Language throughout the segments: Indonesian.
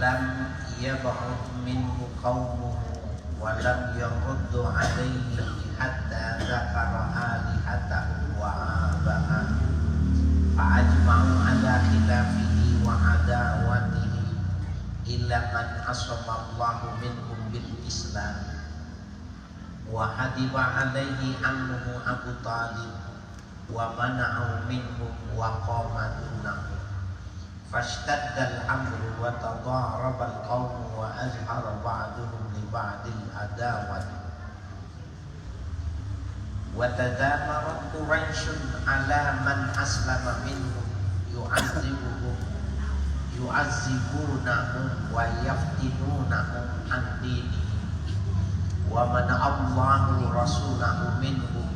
ولم يبعد منه قومه ولم يرد عليه حتى ذكر آلهته وآباءه فأجمعوا على خلافه وعداوته إلا من عصم الله منهم بالإسلام وحجب عليه عمه أبو طالب ومنعه منهم وقام دونه فاشتد الأمر وتضارب القوم وأظهر بعضهم لبعض العداوة وتدامرت قريش على من أسلم منهم يعذبونهم ويفتنونهم عن دينهم ومنع الله رسوله منهم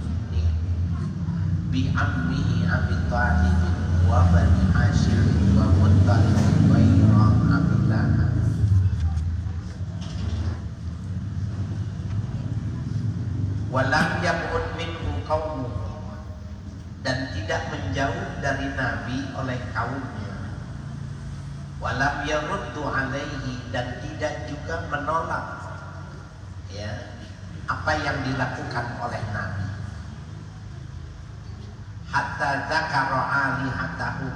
بعمه أبي طالب وبني هاشم ومطلب غير أبي لهب walam yab'ud minhu qaumuhu, dan tidak menjauh dari Nabi oleh kaumnya, walam yaruddu alaihi, dan tidak juga menolak ya apa yang dilakukan oleh Nabi, hatta dzakara alihatahu,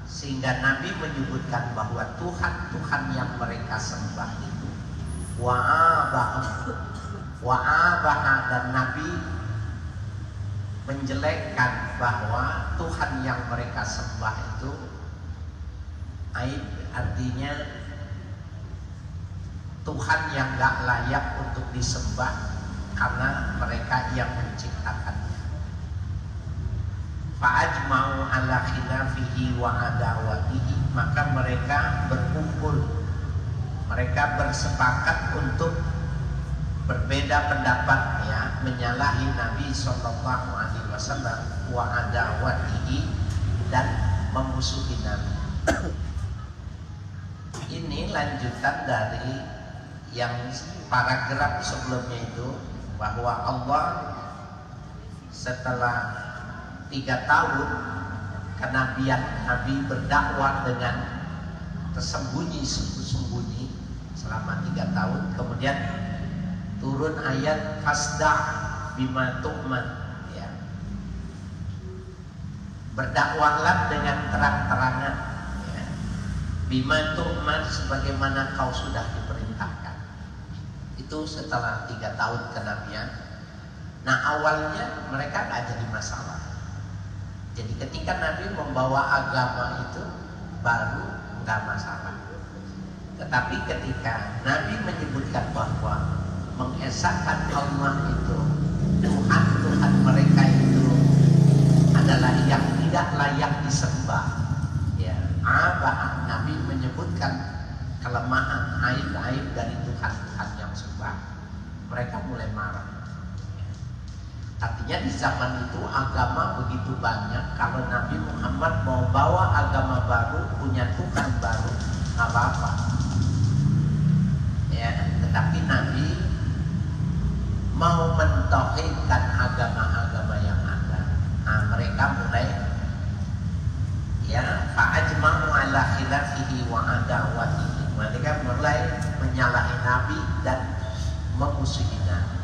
sehingga Nabi menyebutkan bahwa Tuhan yang mereka sembah itu wa'abaha, dan Nabi menjelekkan bahwa Tuhan yang mereka sembah itu aib, artinya Tuhan yang gak layak untuk disembah karena mereka yang menciptakannya. Fa'ajma'u ala khilafihi wa adawatihi, maka mereka berkumpul, mereka bersepakat untuk berbeda pendapat ya, menyalahi Nabi Sallallahu Alaihi Wasallam wa adawatihi, dan memusuhi Nabi. Ini lanjutan dari yang paragraf sebelumnya itu, bahwa Allah setelah 3 tahun kenabian Nabi berdakwah dengan tersembunyi-sembunyi selama 3 tahun, kemudian turun ayat fasda' bima tu'man ya, berdakwahlah dengan terang-terangan ya, bima tu'man, sebagaimana kau sudah diperintahkan. Itu setelah 3 tahun kenabian. Nah, awalnya mereka gak jadi masalah. Jadi ketika Nabi membawa agama itu baru gak masalah. Tetapi ketika Nabi menyebutkan bahwa mengesahkan Allah itu, Tuhan mereka itu adalah yang tidak layak disembah ya, Nabi menyebutkan kelemahan, aib-aib dari Tuhan yang sembah, mereka mulai marah. Artinya di zaman itu agama begitu banyak, kalau Nabi Muhammad mau bawa agama baru, punya Tuhan baru, nggak apa-apa ya. Tetapi Nabi mau mentauhidkan agama-agama yang ada. Nah, mereka mulai ya fa'ajma'u ala khilafihi wa adawatihi, mereka mulai menyalahi Nabi dan memusuhi Nabi.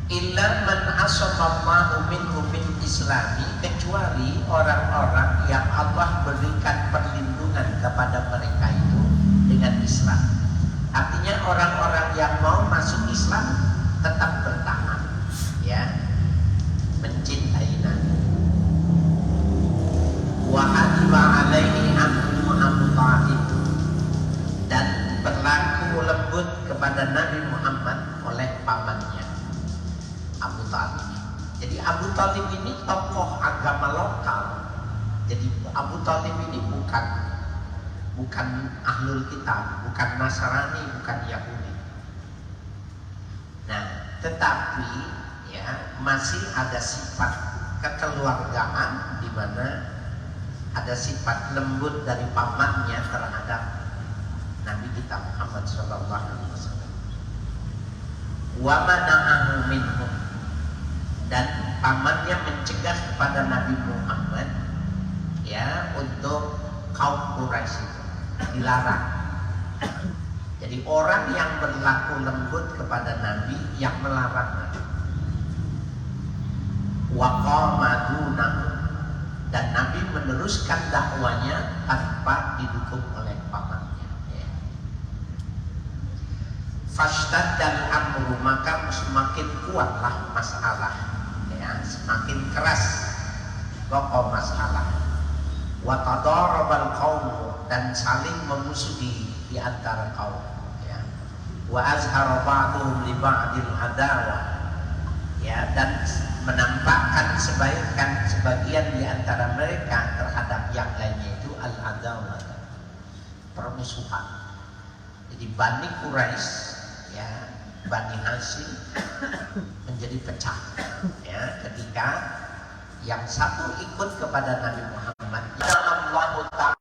Illa man asamallahu minhu bil islami, kecuali orang-orang yang Allah berikan perlindungan kepada mereka itu dengan Islam. Artinya orang-orang yang mau masuk Islam tetap bertahan ya, mencintai Nabi. Wa hadiba alaihi amru Abu Talib, dan berlaku lembut kepada Nabi Muhammad oleh pamannya Abu Talib. Jadi Abu Talib ini tokoh agama lokal. Jadi Abu Talib ini bukan ahlul kitab, bukan Nasrani, bukan Yahudi. Nah, tetapi ya masih ada sifat kekeluargaan, di mana ada sifat lembut dari pamannya terhadap Nabi kita Muhammad SAW. Wa mana'ahu minhum, dan pamannya mencegah kepada Nabi Muhammad ya untuk kaum Quraisy itu. dilarang. Jadi orang yang berlaku lembut kepada Nabi yang melarang Nabi. Wa qama dunahu, dan Nabi meneruskan dakwanya tanpa didukung oleh pamannya. Ya. Fashtadal amru, maka semakin kuatlah masalah, ya, semakin keras pokok masalah. Wa tadarabal qaum, dan saling memusuhi di antara kaum. Ya. Wa azhara ba'duhum li ba'dil adawah, ya, dan menampakkan sebagian di antara mereka terhadap yang lainnya itu al-adawah, permusuhan. Jadi Bani Quraisy, ya, Bani Hashim menjadi pecah, ya, ketika yang satu ikut kepada Nabi Muhammad, ya Allah Ta'ala,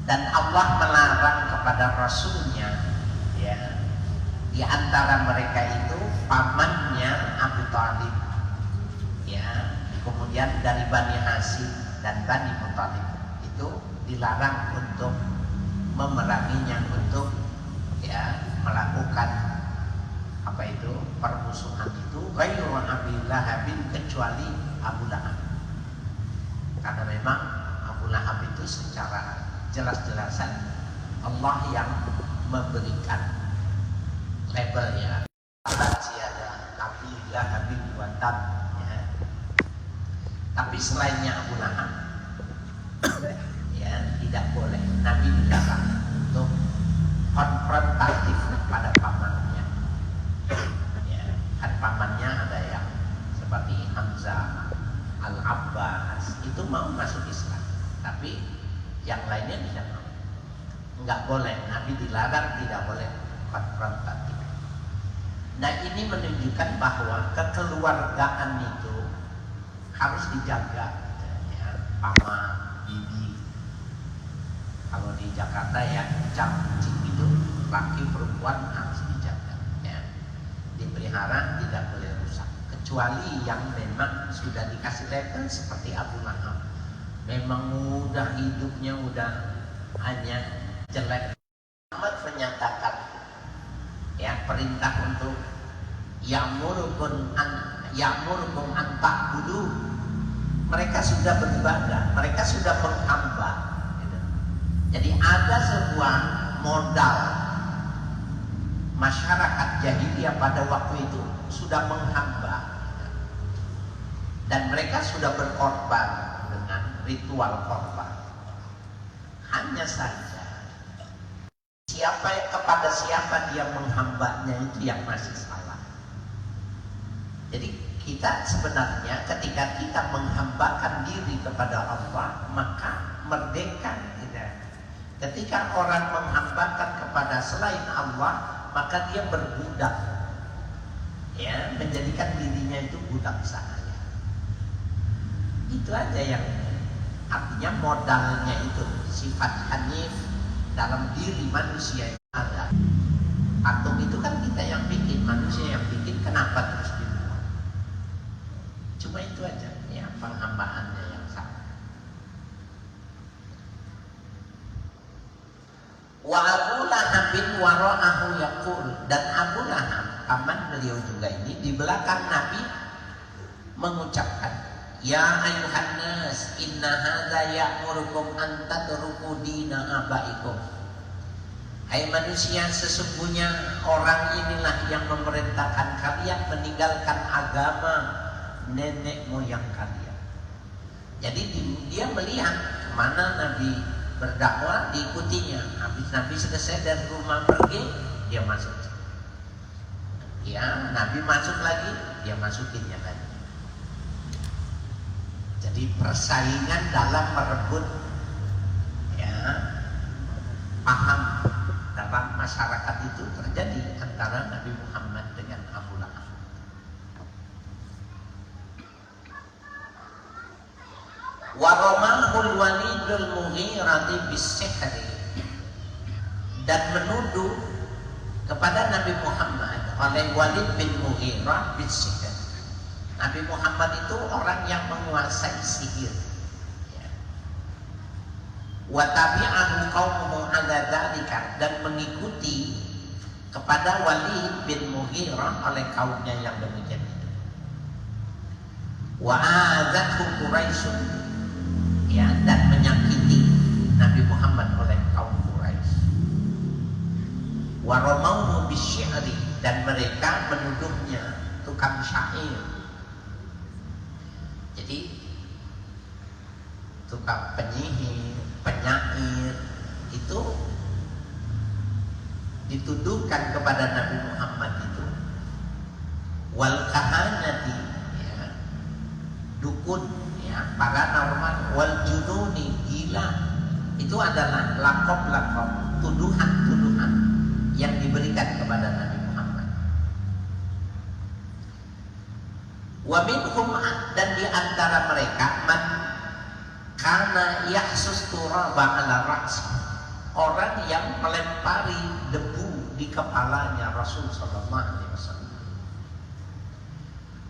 dan Allah melarang kepada Rasulnya, ya, di antara mereka itu pamannya Abu Thalib, ya, kemudian dari Bani Hashim dan Bani Muthalib itu dilarang untuk memeranginya, untuk, ya, melakukan apa itu permusuhan itu, ghairu Abi Lahabin, kecuali Abu Lahab, karena memang Abu Lahab itu secara jelas-jelasan Allah yang memberikan labelnya siada Abi Lahabin wa tab, ya. Tapi selainnya Abu Lahab, ya, tidak boleh. Nabi dilarang untuk konfrontatif pada pamannya, ya. Kan pamannya ada yang seperti Hamzah, Al-Abbas, itu mau masuk Islam, tapi yang lainnya tidak mau. Enggak boleh. Nabi dilarang, tidak boleh konfrontatif. Nah, ini menunjukkan bahwa kekeluargaan itu harus dijaga, ya. Paman, bibi. Kalau di Jakarta ya, cicing itu laki perempuan harus dijaga, ya. Dipelihara, tidak boleh rusak. Kecuali yang memang sudah dikasih label seperti Abu Lahab, memang udah hidupnya udah hanya jelek. Muhammad menyatakan, ya, perintah untuk ya'murukum an ta'budu. Mereka sudah beribadah, mereka sudah menghamba, gitu. Jadi ada sebuah modal masyarakat jahiliyah pada waktu itu sudah menghamba, dan mereka sudah berkorban dengan ritual korban. Hanya saja kepada siapa dia menghambanya itu yang masih salah. Jadi kita sebenarnya ketika kita menghambakan diri kepada Allah, maka merdeka kita. Ketika orang menghambakan kepada selain Allah, maka dia berbudak, ya, menjadikan dirinya itu budak sahaya. Itu aja yang artinya modalnya itu sifat hanif dalam diri manusia yang ada. Patung itu kan kita yang bikin, manusia yang bikin, kenapa terus dibuat? Cuma itu aja, ya, penghambaannya yang salah. Wa Abu Lahabin wara'ahu yaqul, dan Abu Lahab, paman beliau juga ini, di belakang Nabi mengucapkan, ya ayuhan nas, inna hadza ya'murukum an tadruku dina abaikum. Hai manusia, sesungguhnya orang inilah yang memerintahkan kalian meninggalkan agama nenek moyang kalian. Jadi dia melihat kemana Nabi berdakwah, diikutinya. Habis Nabi selesai dari rumah pergi, dia masuk. Ya, Nabi masuk lagi, dia masukinnya lagi. Jadi persaingan dalam merebut, ya, paham dalam masyarakat itu terjadi antara Nabi Muhammad dengan Abu Lahab. Wa ramahul Walidul Mughirati bis-sihri, dan menuduh kepada Nabi Muhammad oleh Walid bin Mughirah bis-sihri. Nabi Muhammad itu orang yang menguasai sihir, ya. wa tabi'ahu qaumuhu ala dzalika, dan mengikuti kepada Walid bin Mughirah oleh kaumnya yang demikian itu. Wa azathu Quraisyun, ya, dan menyakiti Nabi Muhammad oleh kaum Quraisy. Wa ramauhu bisy'ri, dan mereka menuduhnya tukang syair. Jadi tukang penyihir, penyair itu dituduhkan kepada Nabi Muhammad itu. Wal kahanati, ya, dukun, ya, paranormal, wal jununi, gila, itu adalah lakop-lakop, tuduhan-tuduhan yang diberikan kepada Nabi Muhammad. Wa minhum, dan di antara mereka man kana yahsus turaba ala ra'si, orang yang melempari debu di kepalanya Rasul sallallahu alaihi wasallam.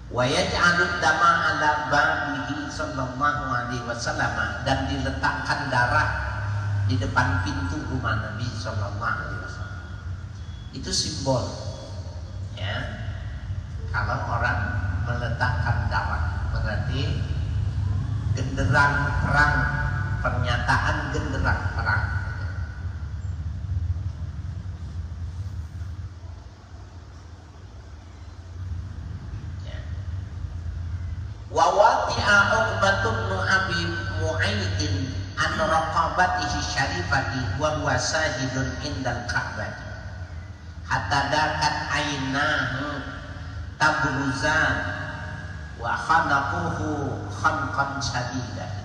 Wa yaj'alud dama ala babihi sallallahu alaihi wasallam, dan diletakkan darah di depan pintu rumah Nabi sallallahu alaihi wasallam. Itu simbol, ya. Kalau orang meletakkan darah berarti genderang perang, pernyataan genderang perang. Wa wati'a Uqbatun bin Abi Mu'aidin an raqabatihi syarifati wa huwa sajidun indal Ka'bah hatta dakat ainahu tabruzan wa khanaquhu khanqan shadidan.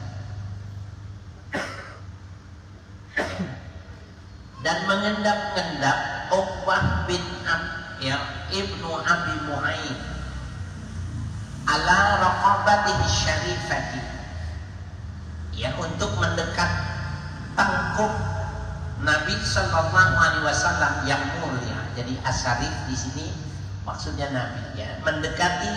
Dan mengendap-endap Uqbah bin Ibnu Abi Mu'aid ala raqabatihi syarifati, ya, untuk mendekat tengkuk Nabi sallallahu alaihi wasallam yang mulia. Jadi asyarif di sini maksudnya Nabi, ya, mendekati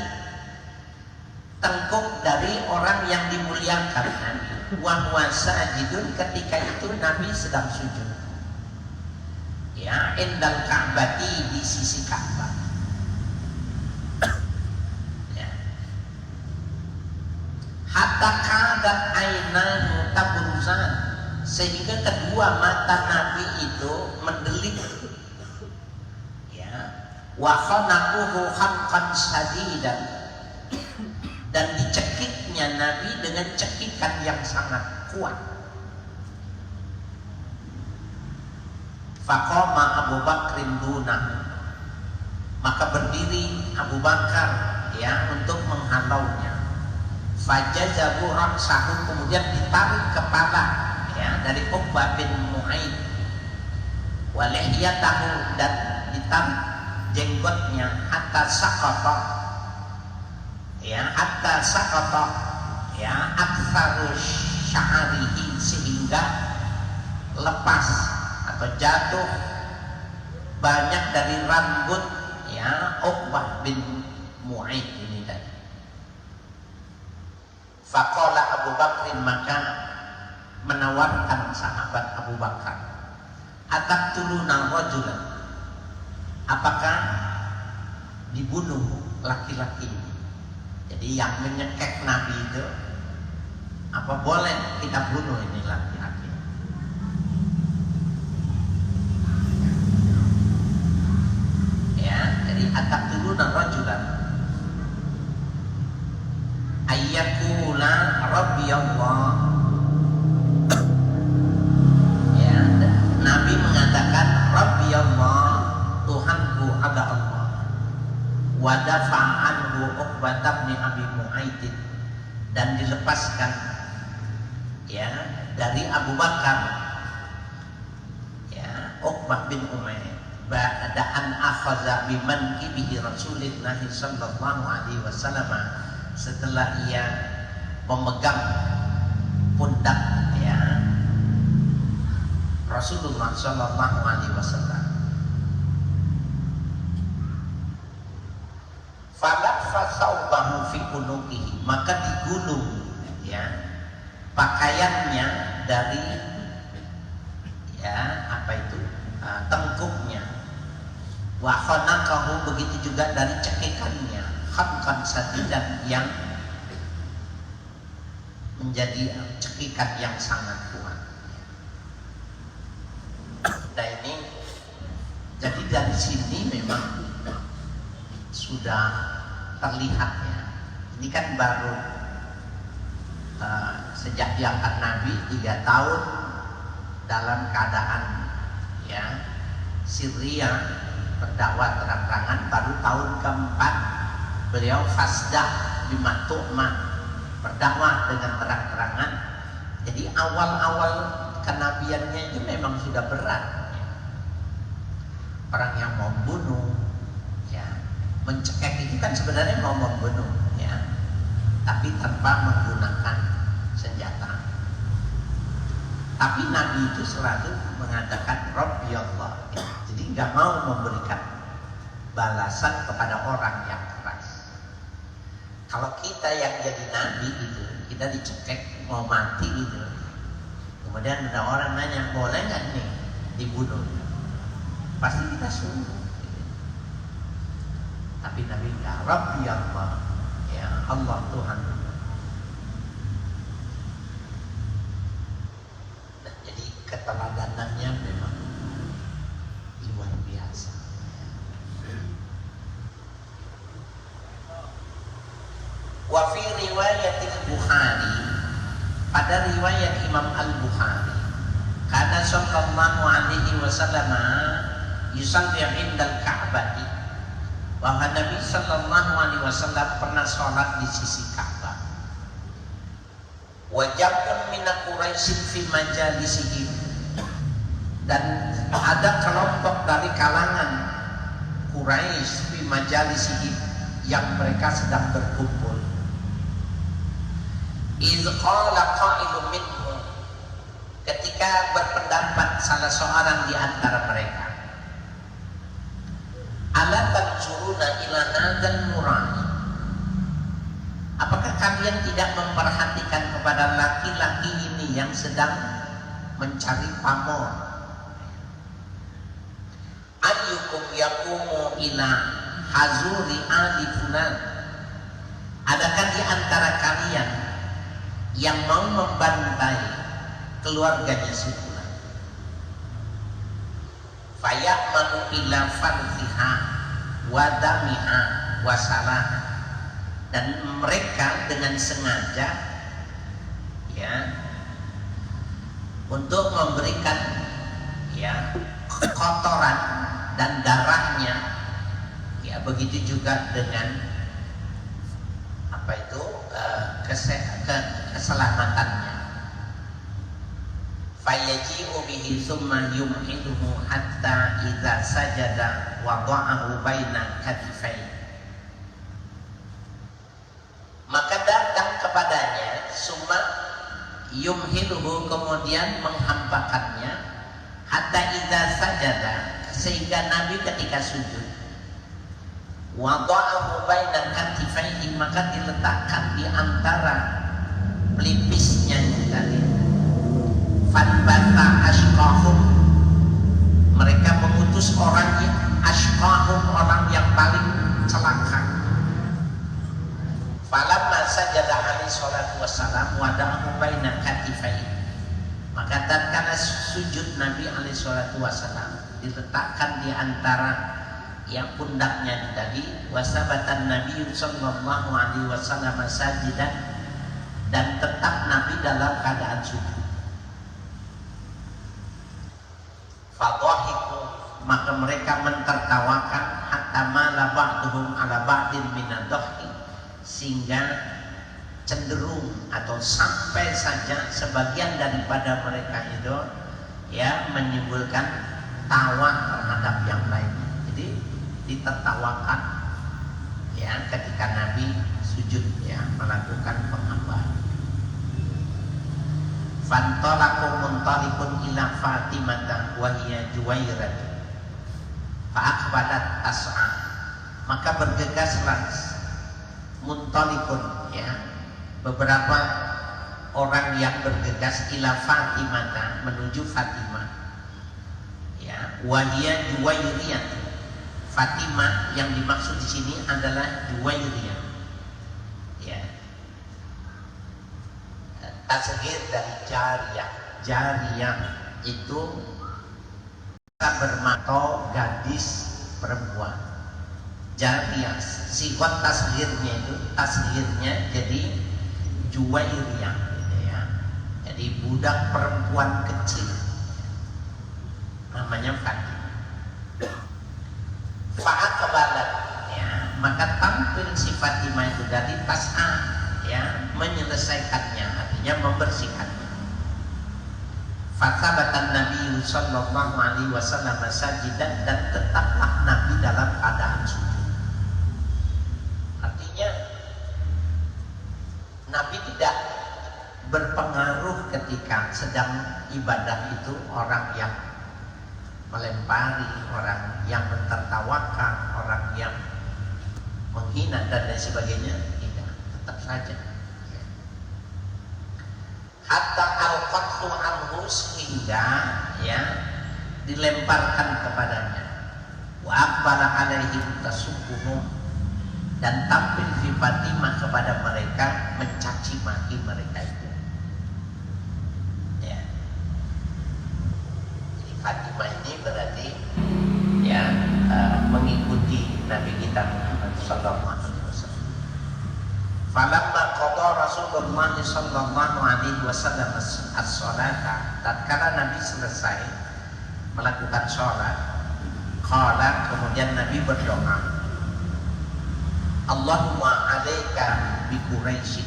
tengkuk dari orang yang dimuliakan Nabi. Wa huwa sajidun, ketika itu Nabi sedang sujud, ya, indal Ka'bati, di sisi Ka'bah. Hatta kadat ainahu tabruzan, sehingga kedua mata Nabi itu mendelik, ya. Wa khanaquhu khanqan shadidan, dan dicekiknya Nabi dengan cekikan yang sangat kuat. Faqama Abu Bakrin dunah, maka berdiri Abu Bakar, ya, untuk menghalaunya. Fajazabu ra'sahu, kemudian ditarik kepala, ya, dari Uqbah bin Mu'aid, wa lihyatahu, dan ditarik jenggotnya, hatta saqata, ya, hatta saqata, ya, aktsaru sya'rihi, sehingga lepas atau jatuh banyak dari rambut, ya, Uqbah bin Mu'aid ini tadi. Faqala Abu Bakrin, maka menawarkan sahabat Abu Bakar, ataqtuluna rajulan, apakah dibunuh laki-laki ini? Jadi yang menyekek Nabi itu, apa boleh kita bunuh ini laki-laki? Ya, jadi ataqtuluna rajulan ayyakula Rabbi Allah, ya, Nabi mengatakan Rabbi Allah, Tuhanku ada Allah. Wa dafa'anhu Uqbah bin Abi Mu'aid, dan dilepaskan, ya, dari Abu Bakar, ya, Uqbah bin Umair, ba'da an akhadha biman kibihi Rasulullah sallallahu alaihi wasallam, setelah ia memegang pundak, ya, Rasulullah sallallahu alaihi wasallam. Falaffa thawbahu fi unuqihi, maka digulung, ya, pakaiannya dari ya tengkuknya. Wa khanaqahu, begitu juga dari cekikannya, khanqan sadidan, yang menjadi cekikan yang sangat kuat. Nah ini, jadi dari sini memang sudah terlihat ya. Ini kan baru sejak diangkat Nabi 3 tahun dalam keadaan ya Syria berdakwah terang-terangan. Baru tahun keempat beliau fasdah bima tu'man, berdakwah dengan terang-terangan. Jadi awal-awal kenabiannya itu memang sudah berat ya. Orang yang mau bunuh ya, mencekik itu kan sebenarnya mau membunuh ya, tapi tanpa menggunakan senjata. Tapi Nabi itu selalu mengatakan Rabbi Allah ya. Jadi nggak mau memberikan balasan kepada orang yang keras. Kalau kita yang jadi Nabi itu, kita dicekik mau mati gitu, kemudian ada orang nanya boleh nggak nih dibunuh, pasti kita suruh gitu. Tapi Nabi nggak, Rabbi Allah ya, Allah Tuhan. Nah, jadi keteladanannya memang luar biasa. Wa fi riwayat Bukhari, pada riwayat Imam Al-Bukhari, karena sallallahu alaihi wasallam yusalli 'indal Ka'bah, bahwa Nabi sallallahu alaihi wasallam pernah sholat di sisi Ka'bah. Wa jam'un min Quraisy fi majalisihim, dan ada kelompok dari kalangan Quraisy fi majalisihim yang mereka sedang berkumpul. Idz qala qailun minhum, ketika berpendapat salah seorang di antara mereka, ala tanzuruna ila hadzal murani, apakah kalian tidak memperhatikan kepada laki-laki ini yang sedang mencari pamor? Ayyukum yaqumu ila hazuri ali fulan, adakah di antara kalian yang mau membantai keluarganya si fulan? Fayamanu ila farfiha wa damiha wa salaha, dan mereka dengan sengaja ya untuk memberikan ya kotoran dan darahnya ya, begitu juga dengan keselamatannya. Fayaji'u bihi summa yumhiduhu hatta idza sajada wada'ahu baina katifai, maka datang kepadanya summa yumhiduhu, kemudian menghampakannya, hatta idza sajada, sehingga Nabi ketika sujud, wada'ahu baina katifaihi, maka diletakkan di antara pelipisnya tadi. Fanbata ashqahum, mereka mengutus orang yang ashqahum, orang yang paling celaka. Falamma sajada alaihi salatu wassalam wada'ahu baina katifaihi, maka tatkala sujud Nabi alaihi salatu wassalam, diletakkan di antara yang pundaknya tadi. Wasabatan Nabi sallallahu alaihi wasallam sajidan, dan tetap Nabi dalam keadaan sujud. Fadhahiku, maka mereka mentertawakan, hatta mala ba'duhum ala ba'din minadhahi, sehingga cenderung atau sampai saja sebagian daripada mereka itu ya menimbulkan tawa terhadap yang lainnya. Jadi ditertawakan ya ketika Nabi sujud ya melakukan penghambaan. Fantalaku muntalikun ila Fatimah wa hiya Juwairat fa'aqbalat tas'a, maka bergegaslah muntalikun ya beberapa orang yang bergegas ila Fatimah, menuju Fatimah, Wahia Juwairiyah. Fatimah yang dimaksud di sini adalah Juwairiyah. Ya. Tasghir dari jariyah. Jariyah itu bermata gadis perempuan. Jariyah sifat tasghirnya jadi Juwairiyah gitu ya. Jadi budak perempuan kecil namanya Fatimah. Fa'aqbalat ya, maka tampil si Fatimah itu dari tas'a ya, menyelesaikannya, artinya membersihkannya. Fatabatan Nabi sallallahu alaihi wasallam sajidan, dan tetaplah Nabi dalam keadaan sujud. Artinya Nabi tidak berpengaruh ketika sedang ibadah itu orang yang melempari, orang yang mentertawakan, orang yang menghina dan lain sebagainya. Tidak, tetap saja. Hatta al-qatlu anhu, sehingga ya dilemparkan kepadanya. Wa aqbala alaihim tasubbuhum, dan tampil fi Fatimah kepada mereka mencaci maki mereka itu. Ya. Jadi Fatimah ini berarti ya mengikuti Nabi kita Muhammad sallallahu alaihi wasallam. Falamma qada Rasulullah sallallahu alaihi wasallam as-salata, tatkala Nabi selesai melakukan sholat, qala, kemudian Nabi berdoa, Allahumma alaika bi Quraisy.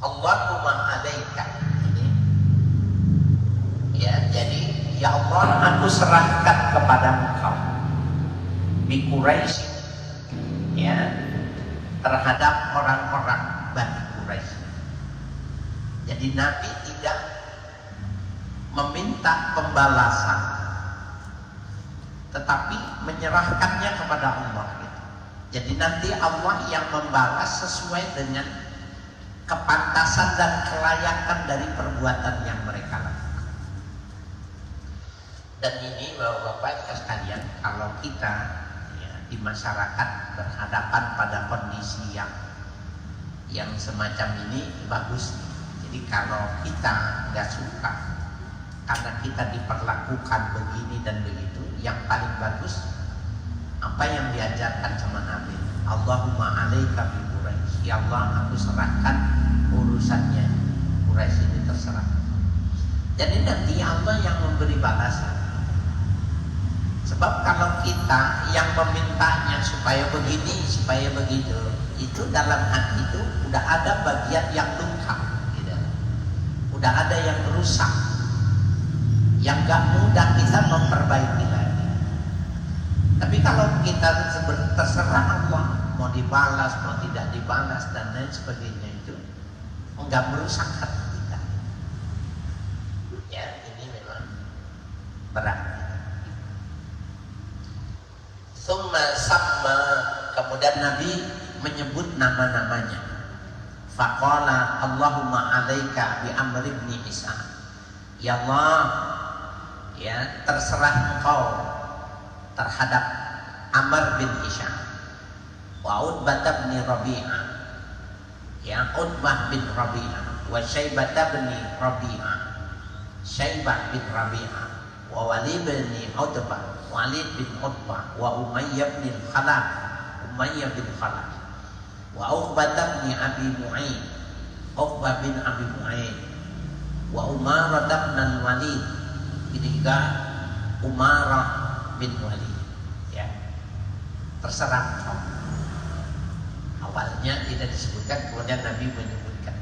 Allahumma alaika. Ini ya, jadi ya Allah, aku serahkan kepada Engkau bi Quraisy, ya, terhadap orang-orang Bani Quraisy. Jadi Nabi tidak meminta pembalasan, tetapi menyerahkannya kepada Allah. Jadi nanti Allah yang membalas sesuai dengan kepantasan dan kelayakan dari perbuatan yang mereka lakukan. Dan ini Bapak-bapak sekalian, kalau kita ya, di masyarakat berhadapan pada kondisi yang semacam ini, bagus. Jadi kalau kita nggak suka karena kita diperlakukan begini dan begitu, yang paling bagus apa yang diajarkan sama Nabi, Allahumma alaika bi Quraisy. Ya Allah, aku serahkan urusannya Quraisy ini, terserah. Jadi nanti Allah yang memberi balasan. Sebab kalau kita yang memintanya supaya begini, supaya begitu, itu dalam hati itu udah ada bagian yang luka, gitu. Udah ada yang rusak, yang gak mudah kita memperbaiki lagi. Tapi kalau kita terserah Allah, mau dibalas, mau tidak dibalas dan lain sebagainya, itu enggak merusak hati kita. Ya, ini memang berat. Summa sama, kemudian Nabi menyebut nama-namanya. Faqala Allahumma alaika bi Amr ibn Isa. Ya Allah, ya terserah Engkau terhadap Amr bin Hisham, wa Utbah bin Rabi'ah, ya Utbah bin Rabi'ah, wa Syaibah bin Rabi'ah, Syaibah bin Rabi'ah, wa Walid bin Utbah, Walid bin Utbah, wa Umayyah bin Khalaf, Umayyah bin Khalaf, wa Uqbah bin Abi Mu'ayyid, Uqbah bin Abi Mu'ayyid, wa Umarah bin Walid, ketiga Umarah bin Walid. Ya, terserah Engkau. Awalnya tidak disebutkan, kemudian Nabi menyebutkan.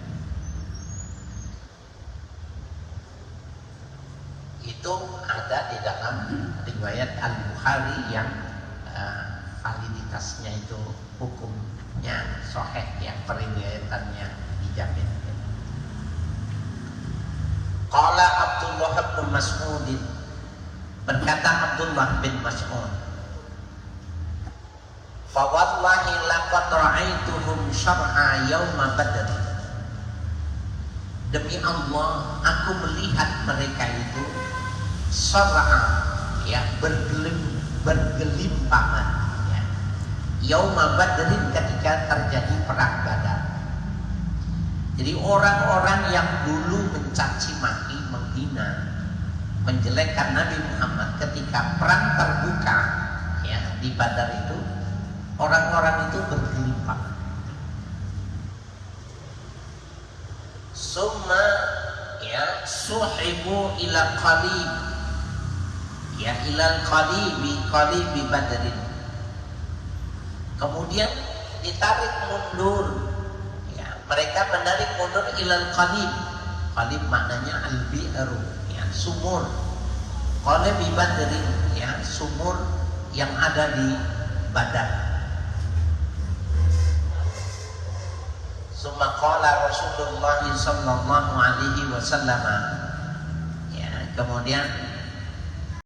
Itu ada di dalam riwayat Al-Bukhari yang validitasnya itu hukumnya sahih, yang periwayatannya dijamin. Qala Abdullah bin Mas'ud, berkata Abdullah bin Mas'ud, fa wallahi laqad ra'aituhum syar'a yauma Badr. Demi Allah, aku melihat mereka itu sar'a, ya, bergelimpangan, ya. Yauma Badrin, ketika terjadi perang Badar. Jadi orang-orang yang dulu mencaci maki, menghina, menjelekkan Nabi Muhammad ketika perang terbuka, ya, di Badar itu, orang-orang itu bergelimpang. Summa, ya, suhibu ila qalib, ya, ilal qalibi Badrin. Kemudian ditarik mundur, ya, mereka menarik mundur ilal qalib. Qalib maknanya al-bi'ru, ya, sumur. Qalibi Badrin, ya, sumur yang ada di Badar. Summa qala Rasulullah sallallahu alaihi wasallam, ya, kemudian